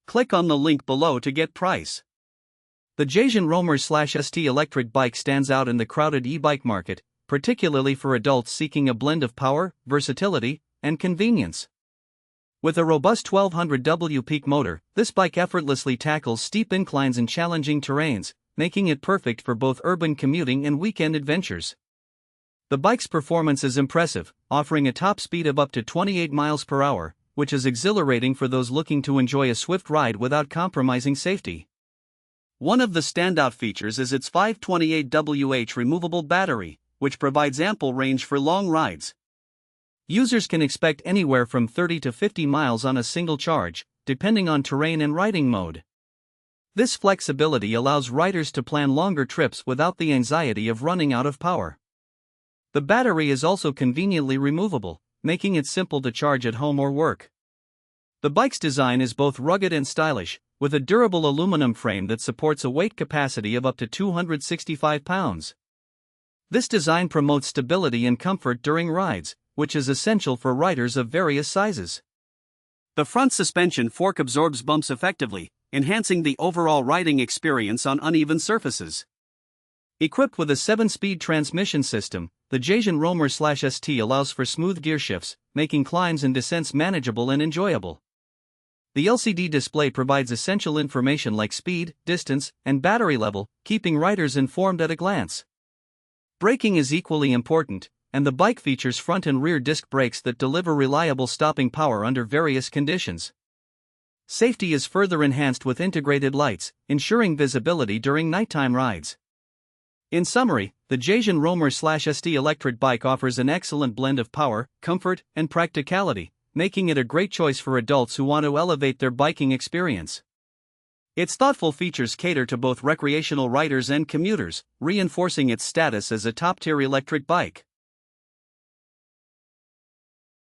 Click on the link below to get price. The Jasion Roamer/ST electric bike stands out in the crowded e-bike market, particularly for adults seeking a blend of power, versatility, and convenience. With a robust 1200W peak motor, this bike effortlessly tackles steep inclines and challenging terrains, making it perfect for both urban commuting and weekend adventures. The bike's performance is impressive, offering a top speed of up to 28 miles per hour, which is exhilarating for those looking to enjoy a swift ride without compromising safety. One of the standout features is its 528Wh removable battery, which provides ample range for long rides. Users can expect anywhere from 30 to 50 miles on a single charge, depending on terrain and riding mode. This flexibility allows riders to plan longer trips without the anxiety of running out of power. The battery is also conveniently removable, making it simple to charge at home or work. The bike's design is both rugged and stylish, with a durable aluminum frame that supports a weight capacity of up to 265 pounds. This design promotes stability and comfort during rides, which is essential for riders of various sizes. The front suspension fork absorbs bumps effectively, enhancing the overall riding experience on uneven surfaces. Equipped with a 7-speed transmission system, the Jasion Roamer/ST allows for smooth gear shifts, making climbs and descents manageable and enjoyable. The LCD display provides essential information like speed, distance, and battery level, keeping riders informed at a glance. Braking is equally important, and the bike features front and rear disc brakes that deliver reliable stopping power under various conditions. Safety is further enhanced with integrated lights, ensuring visibility during nighttime rides. In summary, the Jasion Roamer/ST electric bike offers an excellent blend of power, comfort, and practicality, making it a great choice for adults who want to elevate their biking experience. Its thoughtful features cater to both recreational riders and commuters, reinforcing its status as a top-tier electric bike.